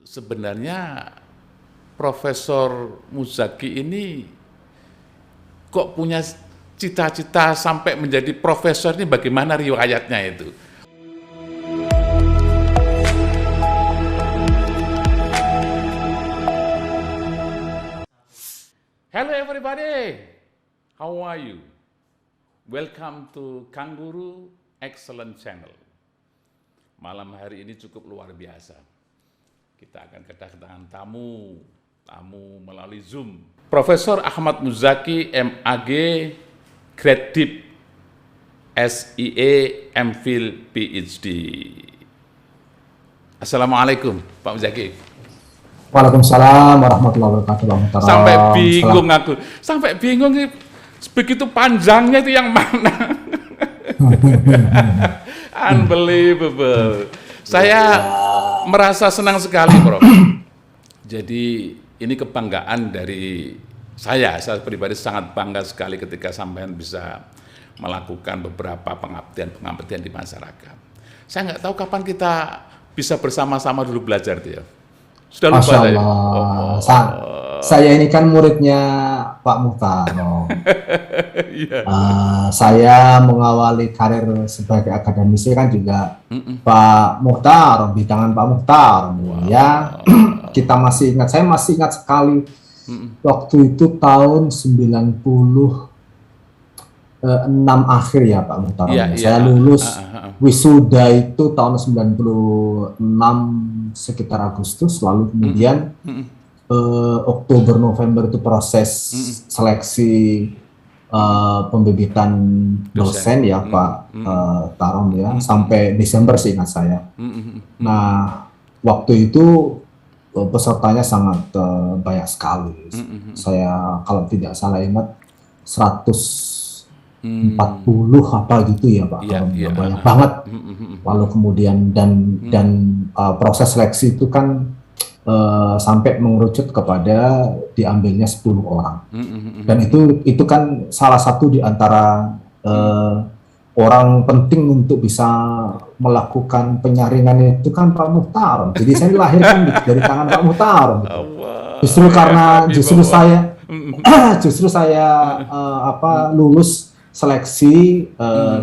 sebenarnya Profesor Muzaki ini kok punya cita-cita sampai menjadi profesor ini, bagaimana riwayatnya itu? Hello everybody, how are you? Welcome to Kangguru Excellent Channel. Malam hari ini cukup luar biasa. Kita akan kedatangan tamu melalui Zoom. Profesor Ahmad Muzaki, MAG, Grad Dip, SIE, MPhil, PhD. Assalamualaikum, Pak Muzaki. Waalaikumsalam warahmatullahi wabarakatuh. Sampai bingung aku, sampai bingung begitu panjangnya itu yang mana? Unbelievable. Saya merasa senang sekali, Prof. Jadi ini kebanggaan dari saya pribadi sangat bangga sekali ketika sampean bisa melakukan beberapa pengabdian di masyarakat. Saya nggak tahu kapan kita bisa bersama-sama dulu belajar dia. Sudah lupa Masya Allah. Saya ini kan muridnya Pak Muhtarom. Saya mengawali karir sebagai akademisi kan juga Pak Muhtarom, di tangan Pak Muhtarom. Ya, kita masih ingat, saya masih ingat sekali waktu itu tahun 96 akhir ya Pak Muhtarom. Saya lulus wisuda itu tahun 96 sekitar Agustus, lalu kemudian Oktober November itu proses seleksi pembibitan dosen ya Pak Tarom ya, sampai Desember sih ingat saya. Nah waktu itu pesertanya sangat banyak sekali. Saya kalau tidak salah ingat 140 apa gitu ya Pak, banyak banget. Lalu kemudian dan proses seleksi itu kan sampai mengerucut kepada diambilnya 10 orang. Dan itu kan salah satu di antara orang penting untuk bisa melakukan penyaringan itu kan Pak Muhtarom. Jadi saya dilahirkan dari tangan Pak Muhtarom. Justru karena saya lulus seleksi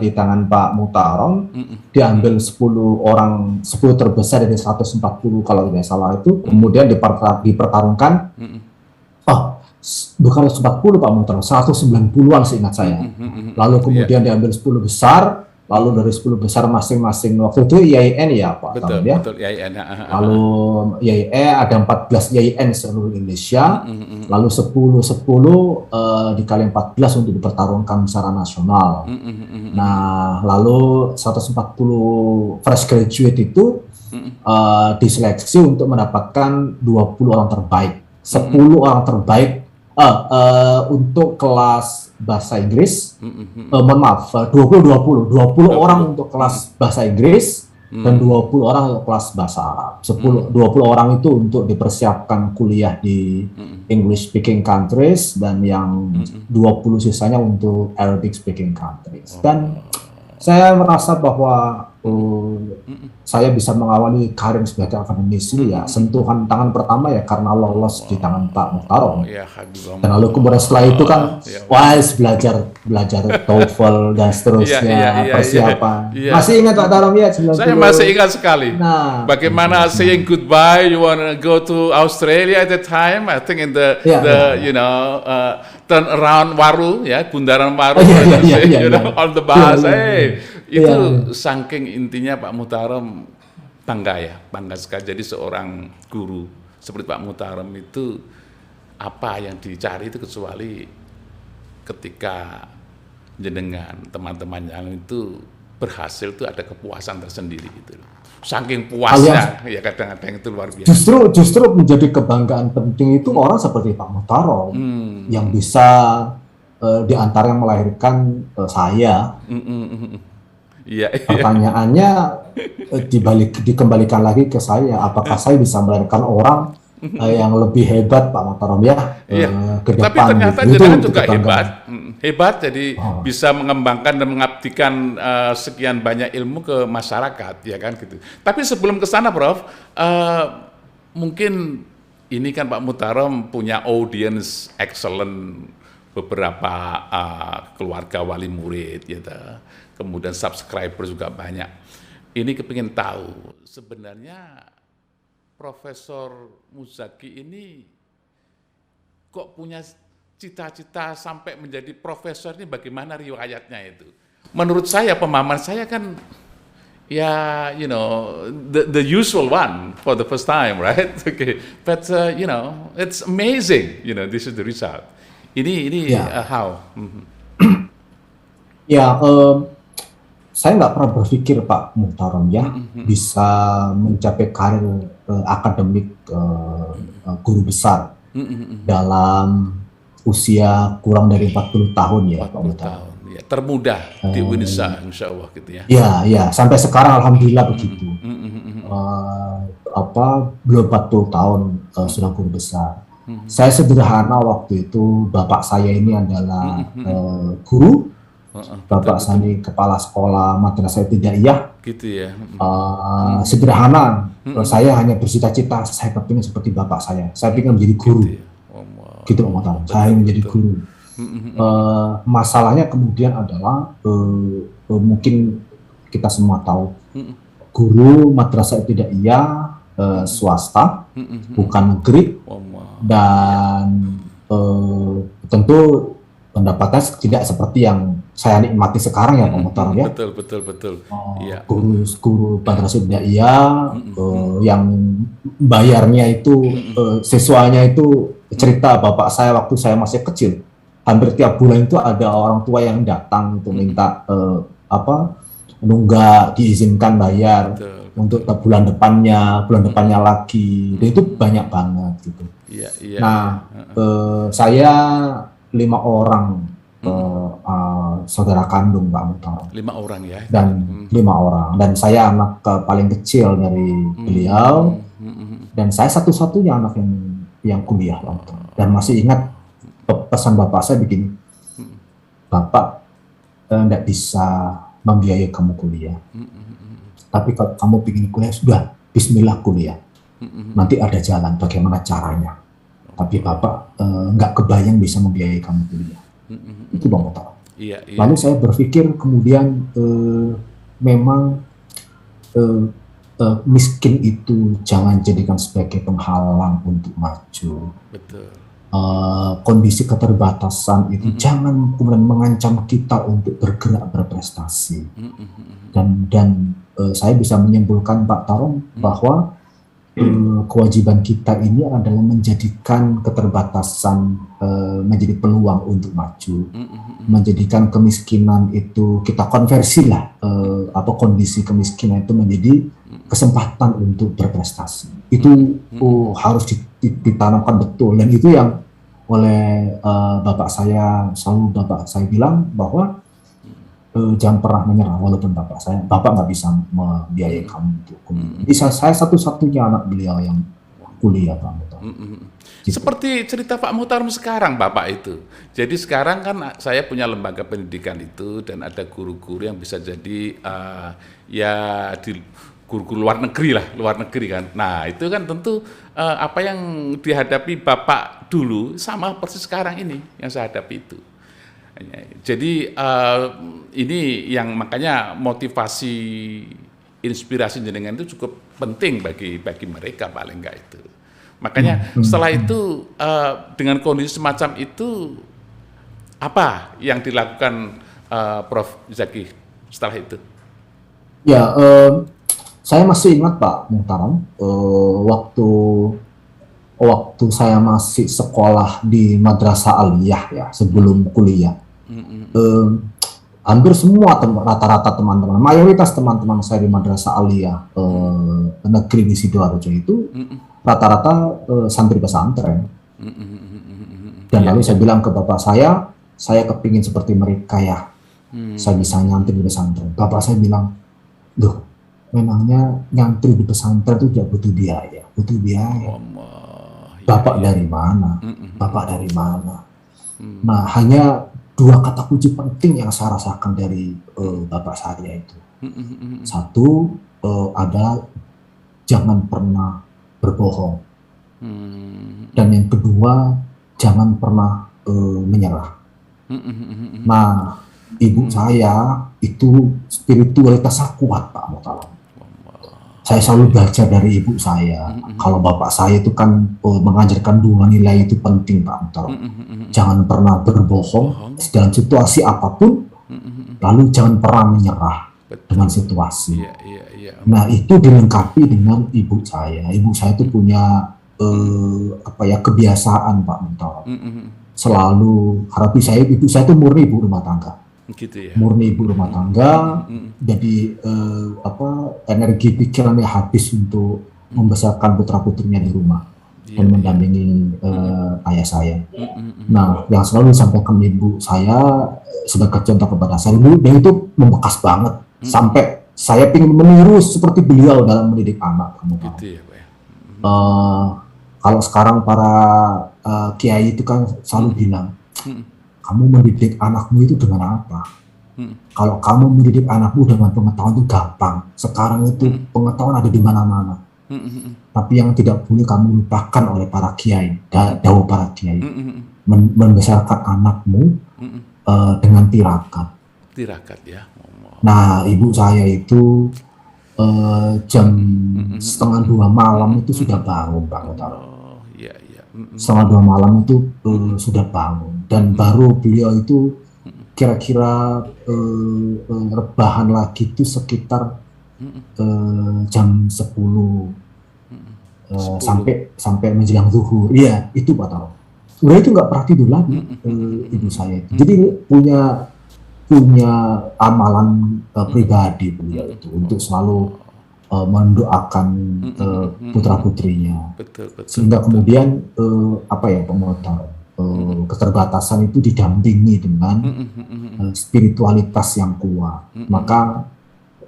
di tangan Pak Muhtarom, diambil 10 orang, 10 terbesar dari 140 kalau tidak salah itu, kemudian dipertarungkan, bukan 140 Pak Muhtarom, 190-an seingat saya. Lalu kemudian diambil 10 besar, lalu dari 10 besar masing-masing, waktu itu IAIN ya Pak. Betul, ya? Betul, IAIN. Lalu IAIN ada 14 IAIN seluruh Indonesia, lalu 10 dikali 14 untuk dipertarungkan secara nasional. Nah, lalu 140 fresh graduate itu diseleksi untuk mendapatkan 20 orang terbaik, 10 orang terbaik untuk kelas bahasa Inggris, mohon maaf, 20 orang untuk kelas bahasa Inggris dan 20 orang untuk kelas bahasa Arab. 20 orang itu untuk dipersiapkan kuliah di English speaking countries, dan yang 20 sisanya untuk Arabic speaking countries. Dan saya merasa bahwa saya bisa mengawali karir sebagai akademisi ya, sentuhan tangan pertama ya karena lolos di tangan Pak Muhtarom. Dan lalu kemudian setelah itu kan belajar TOEFL dan seterusnya, persiapan. Masih ingat Pak Tarom ya? Saya masih ingat sekali. Nah, bagaimana saying goodbye, you want to go to Australia at the time, I think in the turn around Waru ya, bundaran Waru, on the bus. Itu saking intinya Pak Muhtarom bangga sekali. Jadi seorang guru seperti Pak Muhtarom itu apa yang dicari itu kecuali ketika jenengan teman-teman yang itu berhasil itu ada kepuasan tersendiri gitu. Saking puasnya ya kadang-kadang itu luar biasa. Justru menjadi kebanggaan penting itu orang seperti Pak Muhtarom yang bisa di antara yang melahirkan saya. Pertanyaannya dikembalikan lagi ke saya, apakah saya bisa melahirkan orang yang lebih hebat Pak Muhtarom ya ke depan. Tapi ternyata jenengan juga hebat jadi bisa mengembangkan dan mengabdikan sekian banyak ilmu ke masyarakat ya kan gitu. Tapi sebelum ke sana Prof, mungkin ini kan Pak Muhtarom punya audience excellent, beberapa keluarga wali murid gitu. Kemudian subscriber juga banyak. Ini kepingin tahu sebenarnya Profesor Muzaki ini kok punya cita-cita sampai menjadi profesor, ini bagaimana riwayatnya itu? Menurut saya, pemahaman saya kan ya, you know, the usual one for the first time, right? Okay, but you know, it's amazing. You know, this is the result. Ini Ya, how? Mhm. ya, saya nggak pernah berpikir Pak Muhtarom ya bisa mencapai karir akademik guru besar dalam usia kurang dari 40 tahun ya Pak 40 Muhtarom. tahun, ya, termuda di Indonesia, insya Allah gitu ya. Ya, ya, sampai sekarang alhamdulillah begitu. Belum 40 tahun sudah guru besar. Saya sederhana waktu itu, bapak saya ini adalah guru, Betul, bapak saya ini kepala sekolah madrasah ibtidaiyah. gitu ya. Sederhana, saya hanya bercita-cita saya kepingin seperti bapak saya. Saya ingin menjadi guru, Gitu ya. Oh, gitu Pak Muhtarom. Saya ingin menjadi guru. Masalahnya kemudian adalah mungkin kita semua tahu guru madrasah ibtidaiyah swasta, bukan negeri, dan tentu pendapatnya tidak seperti yang saya nikmati sekarang ya Pak Muhtarom ya. Betul. Iya. Guru madrasah ibtidaiyah yang bayarnya itu siswanya itu, cerita bapak saya waktu saya masih kecil, hampir tiap bulan itu ada orang tua yang datang untuk minta nunggak diizinkan bayar untuk bulan depannya lagi, dan itu banyak banget gitu. Iya. Nah, saya 5 orang saudara kandung Pak Muhtarom, 5 orang ya. dan 5 orang, dan saya anak paling kecil dari beliau, dan saya satu-satunya anak yang kuliah Pak Muhtarom. Dan masih ingat pesan bapak saya begini, bapak tidak bisa membiayai kamu kuliah, tapi kalau kamu ingin kuliah, sudah Bismillah kuliah, nanti ada jalan bagaimana caranya, tapi bapak nggak kebayang bisa membiayai kamu kuliah. Itu Bang Muhtarom. Iya. Lalu saya berpikir kemudian memang miskin itu jangan jadikan sebagai penghalang untuk maju. Betul. Kondisi keterbatasan itu jangan kemudian mengancam kita untuk bergerak berprestasi. Dan saya bisa menyimpulkan Pak Tarom bahwa kewajiban kita ini adalah menjadikan keterbatasan menjadi peluang untuk maju, menjadikan kemiskinan itu kita konversilah, kondisi kemiskinan itu menjadi kesempatan untuk berprestasi. Itu harus ditanamkan betul, dan itu yang oleh bapak saya bilang bahwa jangan pernah menyerah, walaupun bapak nggak bisa membiayai kamu untuk kuliah. Jadi saya satu-satunya anak beliau yang kuliah Pak Muhtarom. Gitu. Seperti cerita Pak Muhtarom sekarang Bapak itu. Jadi sekarang kan saya punya lembaga pendidikan itu, dan ada guru-guru yang bisa jadi ya di guru-guru luar negeri kan. Nah itu kan tentu apa yang dihadapi Bapak dulu sama persis sekarang ini yang saya hadapi itu. Jadi ini yang makanya motivasi, inspirasi jenengan itu cukup penting bagi mereka paling enggak itu. Makanya setelah itu dengan kondisi semacam itu, apa yang dilakukan Prof. Zaki setelah itu? Ya, saya masih ingat Pak Muhtarom, waktu saya masih sekolah di Madrasah Aliyah ya, sebelum kuliah. Hampir semua rata-rata teman-teman, mayoritas teman-teman saya di Madrasah Aliyah negeri di Sidoarjo itu rata-rata santri pesantren. Dan lalu saya bilang ke bapak saya kepingin seperti mereka ya, saya bisa nyantri di pesantren. Bapak saya bilang, loh, memangnya nyantri di pesantren itu tidak butuh biaya? Butuh biaya. Bapak dari mana? Bapak dari mana? Nah, hanya 2 kata kunci penting yang saya rasakan dari bapak saya itu. Satu adalah jangan pernah berbohong. Dan yang kedua, jangan pernah menyerah. Nah, ibu saya itu spiritualitasnya kuat, Pak Muhtaram. Saya selalu belajar dari ibu saya. Kalau bapak saya itu kan mengajarkan 2 nilai itu penting, Pak Muhtaram. Jangan pernah berbohong dalam situasi apapun, lalu jangan pernah menyerah dengan situasi. Nah, itu dilengkapi dengan ibu saya. Ibu saya itu punya kebiasaan, Pak Muhtaram. Selalu harapi saya, ibu saya itu murni ibu rumah tangga. Gitu ya. Murni ibu rumah tangga, jadi energi pikirannya habis untuk membesarkan putra putrinya di rumah dan mendampingi ayah saya. Nah, yang selalu disampaikan ibu saya sebagai contoh kepada saya, ibu dia itu membekas banget sampai saya ingin meniru seperti beliau dalam mendidik anak. Gitu ya, Pak. Kalau sekarang para kiai itu kan selalu bilang, kamu mendidik anakmu itu dengan apa? Kalau kamu mendidik anakmu dengan pengetahuan itu gampang. Sekarang itu pengetahuan ada di mana-mana. Tapi yang tidak boleh kamu lupakan oleh para kiai, dawuh para kiai, membesarkan anakmu dengan tirakat. Tirakat ya. Nah, ibu saya itu jam 1:30 malam itu sudah bangun, Pak Muhtaram. Setengah 2 malam itu sudah bangun, dan baru beliau itu kira-kira rebahan lagi itu sekitar jam 10 sampai menjelang zuhur. Iya, itu Pak Taro. Udah itu nggak pernah tidur lagi ibu saya itu. Jadi punya amalan pribadi beliau itu untuk selalu mendoakan putra putrinya, sehingga kemudian pemotor keterbatasan itu didampingi dengan spiritualitas yang kuat. Maka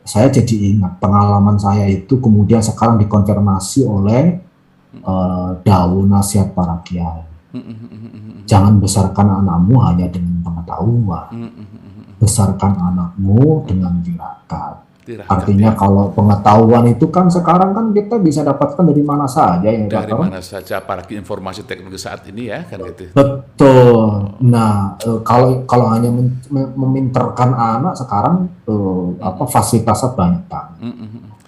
saya jadi ingat pengalaman saya itu kemudian sekarang dikonfirmasi oleh dawuh nasihat para kiai. Jangan besarkan anakmu hanya dengan pengetahuan, besarkan anakmu dengan tirakat. Artinya kalau pengetahuan itu kan sekarang kan kita bisa dapatkan dari mana saja ya. Dari mana saja, apalagi informasi teknologi saat ini ya kan gitu. Betul. Nah, kalau hanya meminterkan anak sekarang fasilitasnya banyak banget.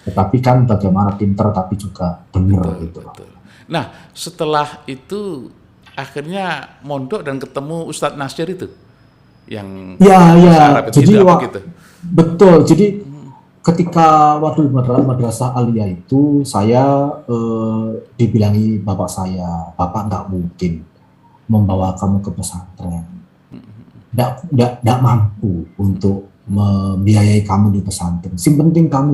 Tetapi kan bagaimana pinter tapi juga benar gitu. Betul. Nah, setelah itu akhirnya mondok dan ketemu Ustadz Nasyir itu yang jadi gitu. Betul. Jadi ketika waktu madrasah aliyah itu saya dibilangi bapak saya, bapak nggak mungkin membawa kamu ke pesantren, nggak mampu untuk membiayai kamu di pesantren. Yang penting kamu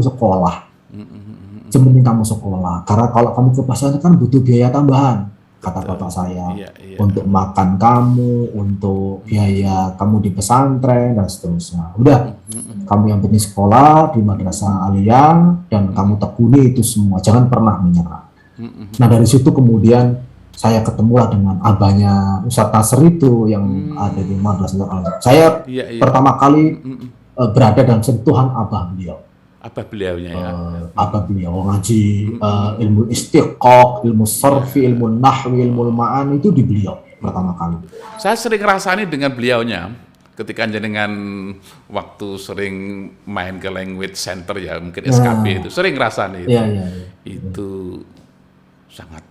sekolah, karena kalau kamu ke pesantren kan butuh biaya tambahan, kata bapak saya, untuk makan kamu, untuk biaya kamu di pesantren dan seterusnya. Udah, kamu yang penting sekolah di madrasah aliyah dan kamu tekuni itu semua, jangan pernah menyerah. Nah, dari situ kemudian saya ketemulah dengan abahnya Ustadz Nasr itu yang ada di madrasah aliyah. Saya pertama kali berada dalam sentuhan abah beliau. Apa beliaunya ya? Apa beliau ngaji ilmu istiqaq, ilmu sarfi, ilmu nahwi, ilmu ma'ani itu di beliau pertama kali. Saya sering ngerasani dengan beliaunya ketika dengan waktu sering main ke language center ya, mungkin SKB itu sering ngerasani itu. Itu sangat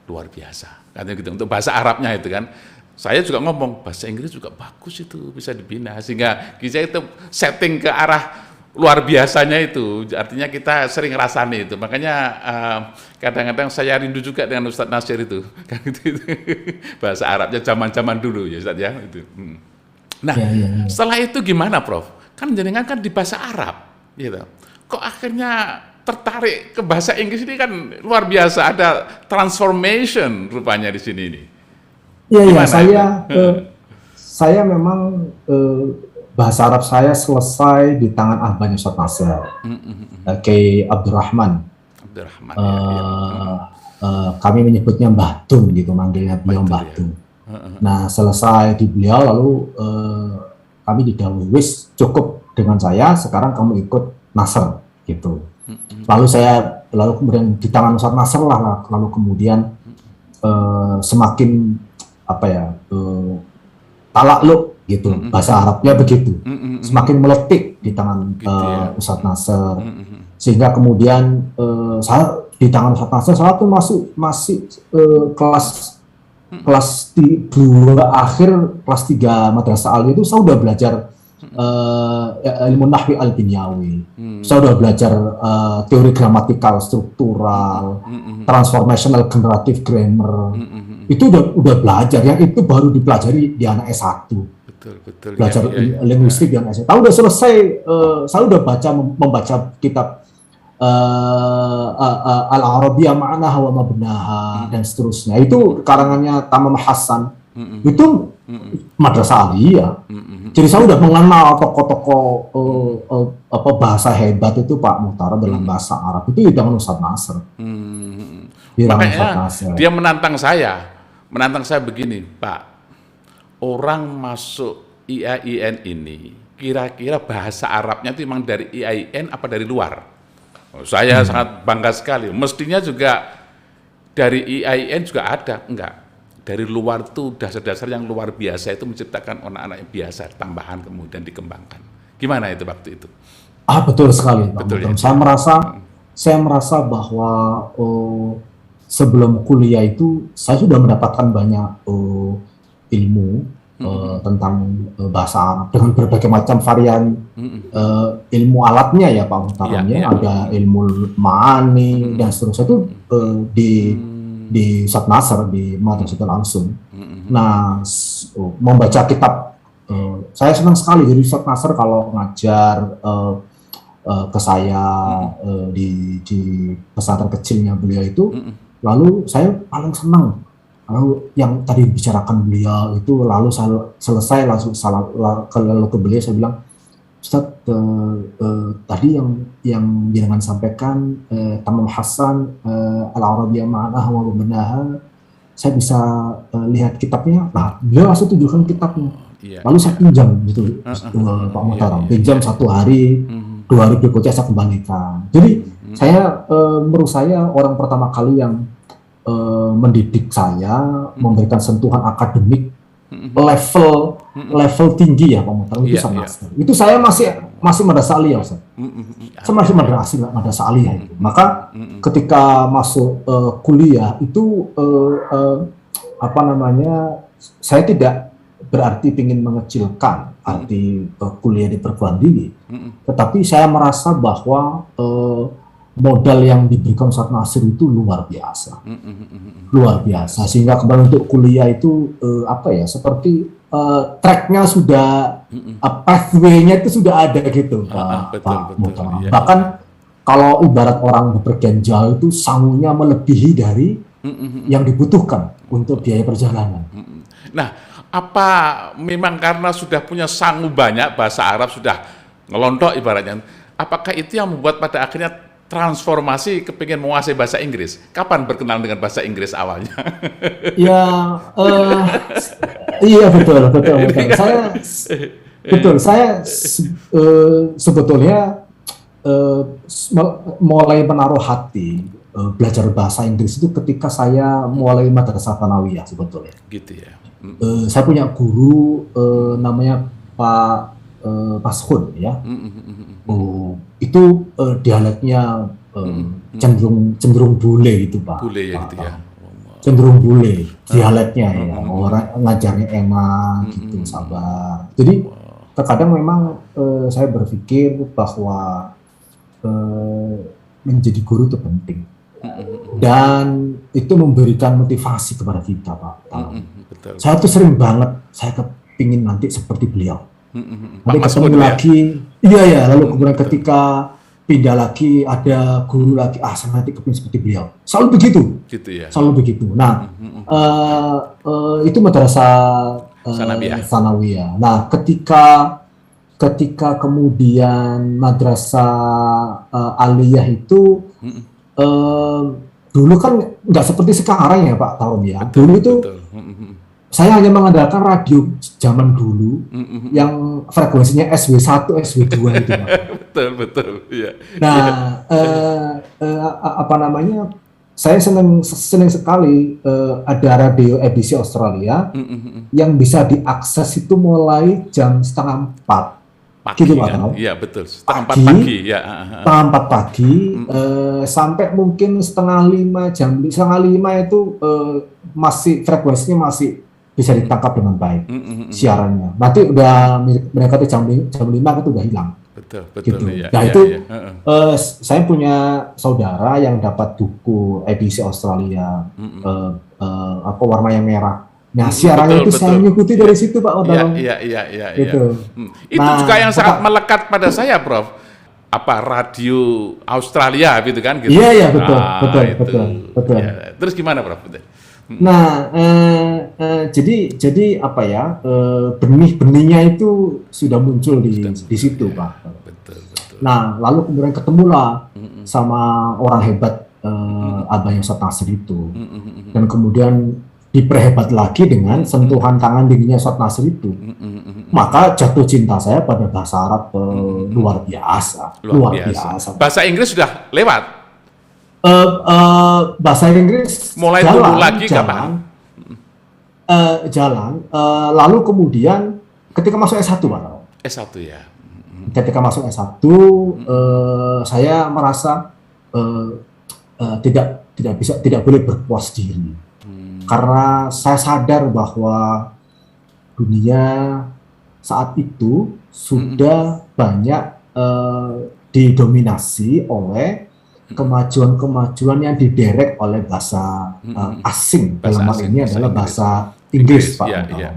luar biasa. Katanya gitu untuk bahasa Arabnya itu kan. Saya juga ngomong bahasa Inggris juga bagus itu, bisa dibina, sehingga kita itu setting ke arah luar biasanya itu, artinya kita sering rasani itu. Makanya kadang-kadang saya rindu juga dengan Ustadz Nasyir itu, kan gitu. Bahasa Arabnya zaman-zaman dulu ya Ustadz ya itu. Nah, setelah itu gimana Prof? Kan jenengan kan di bahasa Arab, gitu. Kok akhirnya tertarik ke bahasa Inggris ini kan luar biasa, ada transformation rupanya di sini ini. Iya, saya memang bahasa Arab saya selesai di tangan ahbahnya Ustadz Nasr, Kiai Abdurrahman. Kami menyebutnya Mbah Tun gitu, manggilnya beliau Mbah Tun. Nah, selesai di beliau lalu kami didhawuhi, wis cukup dengan saya, sekarang kamu ikut Nasr gitu. Lalu saya lalu kemudian di tangan Ustadz Nasr lah, lalu kemudian semakin apa ya, talakluk gitu, bahasa Arabnya begitu, semakin meletik di tangan Ustadz Nasr, sehingga kemudian saya di tangan Ustadz Nasr saya tuh masih kelas 2 akhir, kelas 3 Madrasah Aliyah itu saya udah belajar ilmu nahwi al-binyawi, saya udah belajar teori gramatikal struktural, transformational generative grammar, itu udah belajar, yang itu baru dipelajari di anak S1. Betul, belajar ya. linguistik yang S1. Tahu udah selesai, saya udah membaca kitab Al-Arabiyah Ma'naha wa Mabnaha dan seterusnya. Itu karangannya Tamam Hasan. Itu Madrasah Aliyah. Jadi saya udah mengenal tokoh-tokoh bahasa hebat itu Pak Muhtaram dalam bahasa Arab itu di tangan Ustadz Nasr. Makanya dia menantang saya begini, Pak. Orang masuk IAIN ini kira-kira bahasa Arabnya itu memang dari IAIN apa dari luar? Saya sangat bangga sekali. Mestinya juga dari IAIN juga ada, enggak? Dari luar itu dasar-dasar yang luar biasa itu menciptakan anak-anak yang biasa, tambahan kemudian dikembangkan. Gimana itu waktu itu? Betul sekali, Pak. Betul, ya? Saya merasa bahwa sebelum kuliah itu saya sudah mendapatkan banyak ilmu tentang bahasa Arab dengan berbagai macam varian ilmu alatnya ya Pak Muhtaram, ada ilmu ma'ani dan seterusnya itu di Ustadz Nasr, di Madrasatul Ansum. Nah, membaca kitab, saya senang sekali. Jadi Ustadz Nasr kalau ngajar ke saya di pesantren kecilnya beliau itu, lalu saya paling senang. Lalu yang tadi bicarakan beliau itu, lalu saya selesai langsung lalu ke beliau saya bilang, Ustadz, tadi yang jenengan sampaikan Tamam Hasan Al-Arabiyah Ma'naha wa Mabnaha, saya bisa lihat kitabnya. Nah, beliau langsung tunjukkan kitabnya. Lalu saya pinjam gitu, Pak Muhtaram, pinjam 1 hari, 2 hari berikutnya saya kembalikan. Jadi menurut saya orang pertama kali yang mendidik saya, memberikan sentuhan akademik level tinggi ya Pak Muhtaram, itu sama. Itu saya masih Madrasah Aliyah, Ustaz. Saya masih Madrasah Aliyah itu. Maka ketika masuk kuliah itu saya tidak berarti ingin mengecilkan arti kuliah di perguruan tinggi, tetapi saya merasa bahwa modal yang diberikan Ustadz Nasr itu luar biasa, sehingga kembali untuk kuliah itu seperti tracknya sudah, pathway-nya itu sudah ada gitu, Pak Muhtaram. Bahkan kalau ibarat orang bepergian jauh itu sangunya melebihi dari yang dibutuhkan untuk biaya perjalanan. Nah, apa memang karena sudah punya sangu banyak, bahasa Arab sudah ngelontok ibaratnya, apakah itu yang membuat pada akhirnya transformasi kepingin menguasai bahasa Inggris? Kapan berkenalan dengan bahasa Inggris awalnya? Iya betul. Saya sebetulnya mulai menaruh hati belajar bahasa Inggris itu ketika saya mulai Madrasah Tsanawiyah sebetulnya. Gitu ya. Saya punya guru namanya Pak Pashun ya. Itu dialeknya cenderung bule gitu Pak. Bule ya gitu ya. Cenderung bule dialeknya ya. Orang ngajarnya enak gitu, sabar. Jadi terkadang memang saya berpikir bahwa menjadi guru itu penting. Dan itu memberikan motivasi kepada kita Pak. Betul. Saya tuh sering banget saya kepingin nanti seperti beliau. Nanti ketemu lagi, lalu kemudian ketika pindah lagi ada guru lagi, saya nanti kepingin seperti beliau. Selalu begitu. Gitu ya. Selalu begitu. Nah, itu Madrasah Tsanawiyah. Nah, ketika kemudian Madrasah Aliyah itu dulu kan nggak seperti sekarang ya Pak Tarom ya. Dulu itu saya hanya mengandalkan radio zaman dulu yang frekuensinya SW1, SW2 itu Pak. betul, iya. Nah, Iya. apa namanya? Saya senang sekali ada radio edisi Australia yang bisa diakses itu mulai jam setengah 4 gitu Pagi Pak kan? Tau. Iya, betul. Setengah 4 Pagi, pagi, ya. setengah 4 pagi sampai mungkin setengah lima itu masih frekuensinya masih bisa ditangkap dengan baik siarannya. Nanti udah mereka tuh jam 5 itu udah hilang Betul, gitu. iya, Nah iya, itu iya. saya punya saudara yang dapat buku edisi Australia apa warna yang merah. Nah siarannya itu saya mengikuti dari situ Pak Iya, Otarong. iya, iya, iya, iya. Gitu. Itu Nah, juga yang sangat melekat pada saya, Prof. Apa radio Australia gitu kan? Gitu. Iya, iya, betul, betul, itu. betul. Ya. Terus gimana, Prof? Nah, jadi apa ya, benih-benihnya itu sudah muncul di situ, Pak. Betul. Nah, lalu kemudian ketemulah sama orang hebat abahnya Ustadz Nasir itu, dan kemudian diperhebat lagi dengan sentuhan tangan dinginnya Ustadz Nasir itu. Maka jatuh cinta saya pada bahasa Arab luar biasa, luar biasa. Bahasa Inggris sudah lewat. Bahasa Inggris mulai tumbuh lagi kapan? Lalu kemudian ketika masuk S1 Pak. S1 ya. Ketika masuk S1 saya merasa tidak boleh berpuas diri. Karena saya sadar bahwa dunia saat itu sudah banyak didominasi oleh kemajuan-kemajuan yang diderek oleh bahasa asing. Dalam hal ini adalah bahasa Inggris, Pak. Ya.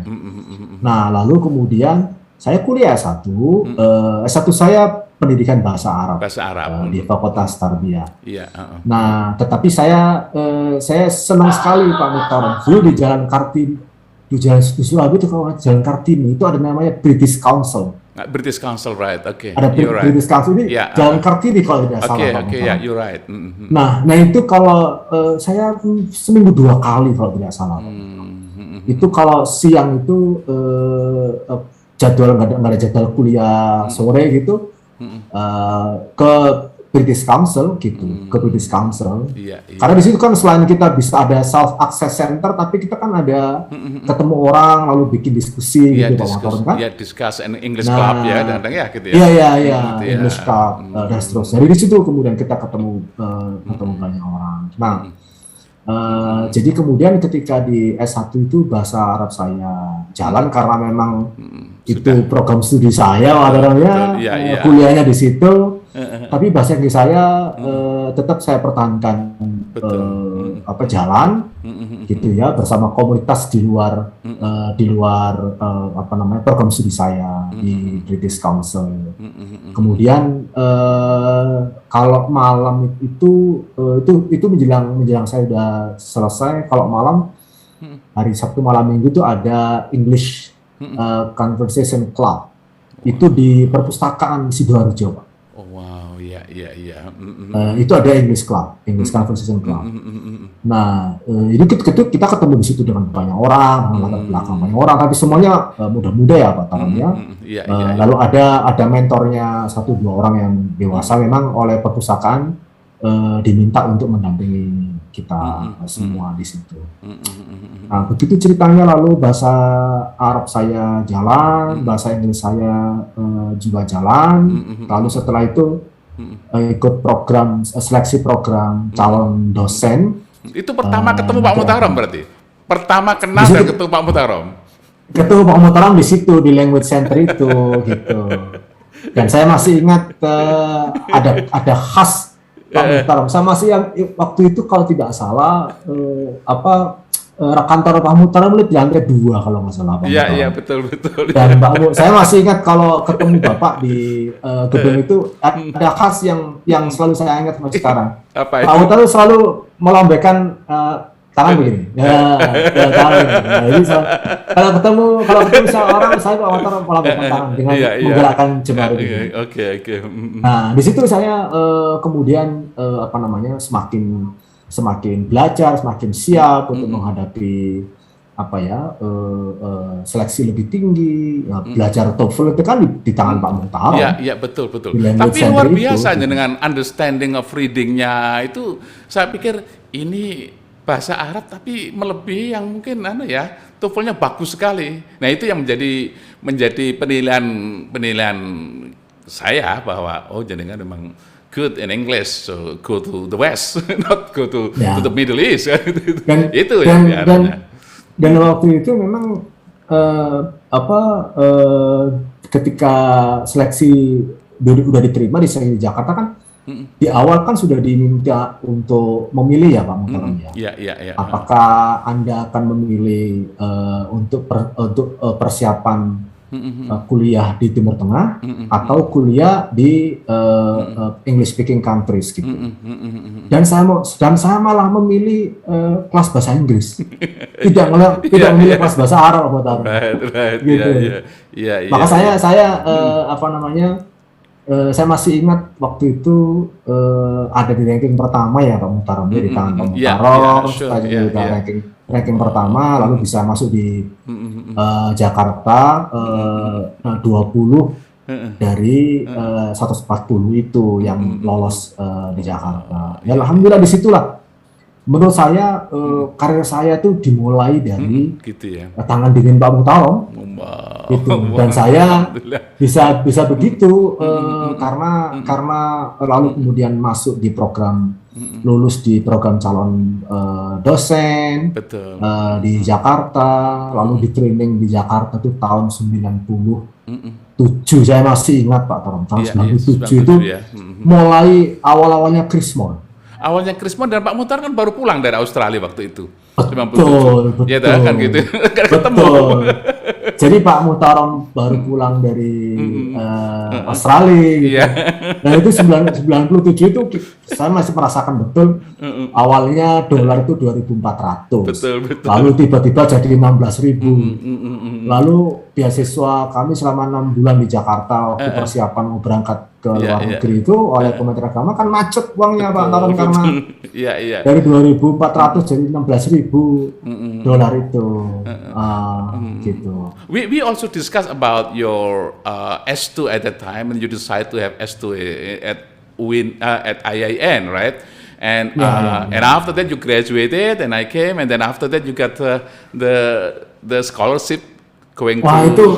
Nah, lalu kemudian saya kuliah S1 saya pendidikan bahasa Arab di Fakultas Tarbiyah. Iya. Nah, tetapi saya senang sekali Pak Muhtaram. Dulu di Jalan Kartini, di Surabaya itu kalau Jalan Kartini itu ada namanya British Council. British Council, right? Oke. Ada British Council ini Jalan Kartini kalau tidak salah. Oke, ya, you're right. Nah itu kalau saya seminggu 2 kali kalau tidak salah. Itu kalau siang itu jadwal nggak ada jadwal kuliah sore gitu. Ke British Council gitu, ke British Council. Iya. Karena di situ kan selain kita bisa ada self access center, tapi kita kan ada ketemu orang lalu bikin diskusi gitu Pak Motor kan? Iya, discuss English club ya, dan ya gitu ya. Iya, English club dan seterusnya. Jadi di situ kemudian kita ketemu banyak orang. Nah, jadi kemudian ketika di S1 itu bahasa Arab saya jalan karena memang itu program studi saya, kuliahnya di situ. Tapi bahasa Inggris saya tetap saya pertahankan jalan gitu ya bersama komunitas di luar program studi saya di British Council. Kemudian kalau malam itu menjelang saya udah selesai. Kalau malam hari Sabtu malam Minggu itu ada English Conversation Club. Itu di perpustakaan Sidoarjo, Pak. Oh wow, iya. Itu ada English Club, English Conversation Club. Nah, ini kita ketemu di situ dengan banyak orang, latar belakang banyak orang, tapi semuanya muda-muda ya Pak Taramnya. Lalu ada mentornya 1-2 orang yang dewasa, memang oleh perpustakaan diminta untuk mendampingi kita semua di situ. Nah, begitu ceritanya, lalu bahasa Arab saya jalan, bahasa Inggris saya juga jalan. Lalu setelah itu ikut program seleksi program calon dosen. Itu pertama ketemu Pak Muhtarom berarti? Pertama kenal dan ketemu Pak Muhtarom? Ketemu Pak Muhtarom di situ, di language center itu gitu. Dan saya masih ingat ada khas Pak Muhtarom. Saya masih yang waktu itu kalau tidak salah kantor Pak Muhtarom di lantai 2 kalau nggak salah. Iya, betul. Dan saya masih ingat kalau ketemu Bapak di gedung itu ada khas yang selalu saya ingat sampai sekarang. Apa itu? Pak Muhtarom selalu melambaikan tangan begini. Tangan begini. Nah, jadi kalau ketemu orang, saya Pak Muhtarom melambaikan tangan dengan menggerakkan jemari. Oke. Nah, di situ saya kemudian semakin belajar, semakin siap untuk menghadapi apa ya seleksi lebih tinggi, belajar TOEFL itu kan di tangan Pak Muhtarom. Iya betul. Di language Tapi center luar itu, biasanya gitu. dengan understanding of readingnya itu, saya pikir ini bahasa Arab tapi melebihi yang mungkin TOEFL-nya bagus sekali. Nah itu yang menjadi penilaian saya bahwa jenengan memang good in English, so go to the West, not go to the Middle East. Itu yang diarahnya. Dan waktu itu memang ketika seleksi udah diterima di seleksi di Jakarta kan, di awal kan sudah diminta untuk memilih ya Pak Muhtarom ya. Iya. Apakah Anda akan memilih untuk persiapan kuliah di Timur Tengah atau kuliah di English speaking countries gitu. Dan saya malah memilih kelas bahasa Inggris. Tidak memilih kelas bahasa Arab, Pak Muhtarom. Right. Gitu. Iya. Maka saya saya masih ingat waktu itu ada di ranking pertama ya Pak Muhtarom, di tangan Pak Muhtarom, ranking pertama, lalu bisa masuk di Jakarta 20 dari 140 itu yang lolos di Jakarta. Ya alhamdulillah disitulah menurut saya karir saya tuh dimulai dari gitu ya. tangan dingin Pak Muhtarom. Gitu. Dan saya bisa begitu karena lalu kemudian masuk di program lulus di program calon dosen. Betul. Di Jakarta, lalu di training di Jakarta tuh tahun 97, saya masih ingat Pak Tarom, tahun 97 itu ya. mulai awal-awalnya Krismon. Awalnya Krismon dan Pak Muhtarom kan baru pulang dari Australia waktu itu. Betul. Ya kan gitu. Betul. Jadi Pak Muhtarom baru pulang dari Australia gitu. Dan itu 97 itu saya masih merasakan betul awalnya dolar itu 2.400. Betul. Lalu tiba-tiba jadi 16.000. Lalu beasiswa kami selama 6 bulan di Jakarta waktu persiapan mau berangkat ke luar negeri itu oleh Kementerian Agama kan macet uangnya Pak Tarom karena dari 2.400 jadi 16.000 dolar itu. Gitu. We also discuss about your S2 at that time, and you decide to have S2 at UIN at IAIN, right? And and after that you graduated, and I came, and then after that you got the scholarship going Wah to. itu,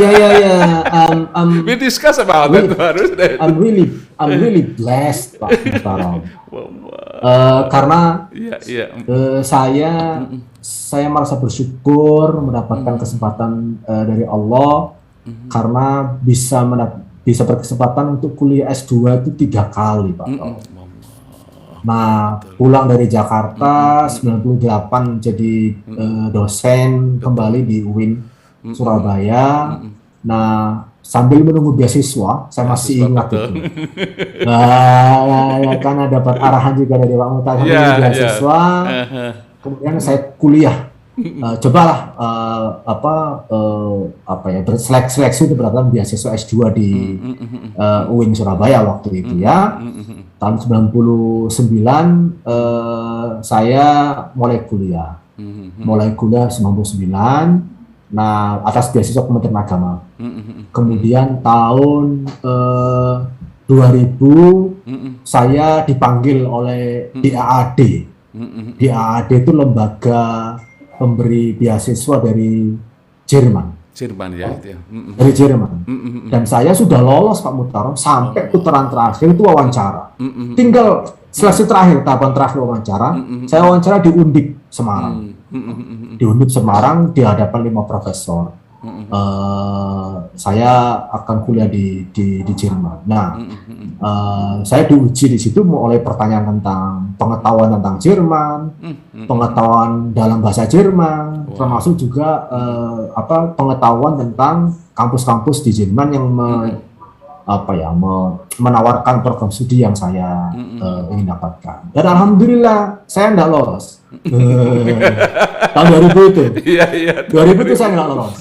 ya. We discuss about that. I'm really blessed Pak Muhtarom. Karena saya merasa bersyukur mendapatkan kesempatan dari Allah karena bisa berkesempatan untuk kuliah S2 itu 3 kali Pak. Nah, pulang dari Jakarta 98 jadi dosen kembali di UIN Surabaya. Nah, sambil menunggu beasiswa, saya masih ingat itu. Karena dapat arahan juga dari Pak Muhtarom beasiswa. Kemudian saya kuliah. Cobalah seleksi itu berdasarkan beasiswa S2 di UIN Surabaya waktu itu ya. Tahun 99 saya mulai kuliah. Mulai kuliah 99. Nah, atas beasiswa Kementerian Agama. Kemudian tahun 2000 saya dipanggil oleh DAAD. DAAD itu lembaga pemberi beasiswa dari Jerman. Dari Jerman. Dan saya sudah lolos Pak Muhtarom sampai putaran terakhir itu wawancara. Tinggal seleksi terakhir, tahapan terakhir wawancara. Saya wawancara di Undip Semarang. Di Undip Semarang di hadapan 5 profesor. Saya akan kuliah di Jerman. Nah, saya diuji di situ oleh pertanyaan tentang pengetahuan tentang Jerman, pengetahuan dalam bahasa Jerman, termasuk juga pengetahuan tentang kampus-kampus di Jerman yang menawarkan program studi yang saya ingin dapatkan. Dan alhamdulillah saya tidak lolos. Tahun 2000 itu. 2000 itu saya nggak lolos.